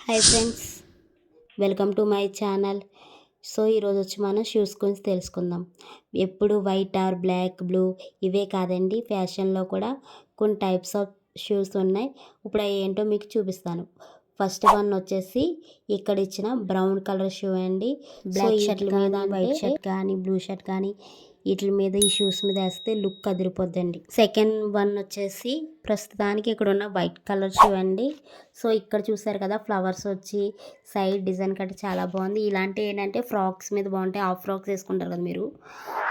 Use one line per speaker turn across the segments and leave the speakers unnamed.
Hi friends, welcome to my channel. So ఈరోజు వచ్చి మనం షూస్ గురించి తెలుసుకుందాం. ఎప్పుడు వైట్ ఆర్ బ్లాక్, బ్లూ ఇవే కాదండి, ఫ్యాషన్లో కూడా కొన్ని టైప్స్ ఆఫ్ షూస్ ఉన్నాయి. ఇప్పుడు అవి ఏంటో మీకు చూపిస్తాను. ఫస్ట్ వన్ వచ్చేసి ఇక్కడ ఇచ్చిన బ్రౌన్ కలర్ షూ అండి. బ్లాక్ షర్ట్ మీద వైట్ షర్ట్ కానీ బ్లూ షర్ట్ కానీ వీటి మీద ఈ షూస్ మీద వేస్తే లుక్ అదిరిపోద్దండి. సెకండ్ వన్ వచ్చేసి ప్రస్తుతానికి ఇక్కడ ఉన్న వైట్ కలర్ షూ అండి. సో ఇక్కడ చూసారు కదా, ఫ్లవర్స్ వచ్చి సైడ్ డిజైన్ కట్టి చాలా బాగుంది. ఇలాంటి ఏంటంటే ఫ్రాక్స్ మీద బాగుంటాయి. హాఫ్ ఫ్రాక్స్ వేసుకుంటారు కదా మీరు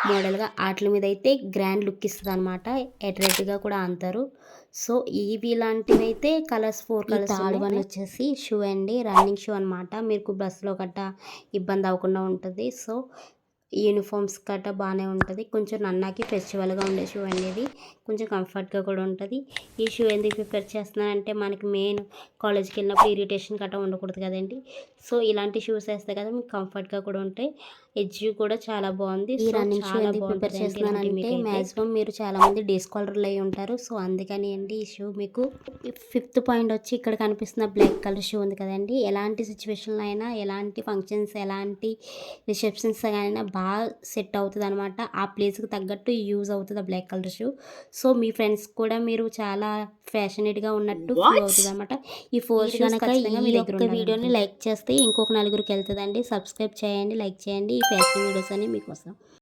మోడల్గా, వాటి మీద అయితే గ్రాండ్ లుక్ ఇస్తుంది అనమాట. అట్రాక్టివ్గా కూడా అంటారు. సో ఇవి ఇలాంటివి అయితే కలర్స్ 4 కలర్స్. థర్డ్ వన్ వచ్చేసి షూ అండి, రన్నింగ్ షూ అనమాట. మీకు బస్సులో గట్ట ఇబ్బంది అవ్వకుండా ఉంటుంది. సో యూనిఫామ్స్ గట్రా బాగానే ఉంటుంది. కొంచెం నన్నాకి ఫెస్టివల్గా ఉండే షూ అనేది కొంచెం కంఫర్ట్గా కూడా ఉంటుంది. ఈ షూ ఎందుకు ప్రిఫర్ చేస్తున్నానంటే మనకి మెయిన్ కాలేజ్కి వెళ్ళినప్పుడు ఇరిటేషన్ గట్రా ఉండకూడదు కదండి. సో ఇలాంటి షూస్ వేస్తే కదా మీకు కంఫర్ట్గా కూడా ఉంటాయి. ఎడ్జ్ కూడా చాలా బాగుంది. ఈ రన్నింగ్ షూ ఎందుకు ప్రిఫర్ చేస్తున్నానంటే మ్యాక్సిమం మీరు చాలామంది డిస్కాలర్లు అయి ఉంటారు. సో అందుకని అండి ఈ షూ మీకు. ఫిఫ్త్ పాయింట్ వచ్చి ఇక్కడ కనిపిస్తున్న బ్లాక్ కలర్ షూ ఉంది కదండి. ఎలాంటి సిచ్యువేషన్లో అయినా, ఎలాంటి ఫంక్షన్స్, ఎలాంటి రిసెప్షన్స్ అయినా బాగా సెట్ అవుతుంది అనమాట. ఆ ప్లేస్కి తగ్గట్టు యూజ్ అవుతుంది ఆ బ్లాక్ కలర్ షూ. సో మీ ఫ్రెండ్స్ కూడా మీరు చాలా ఫ్యాషనేట్గా ఉన్నట్టు ఫీల్ అవుతుంది అనమాట. ఈ 4 షూస్ ఖచ్చితంగా మీ దగ్గర ఉండాలి. వీడియోని లైక్ చేస్తే ఇంకొక నలుగురికి వెళ్తుందండి. సబ్స్క్రైబ్ చేయండి, లైక్ చేయండి. ఈ ఫ్యాషన్ వీడియోస్ అన్ని మీకోసం.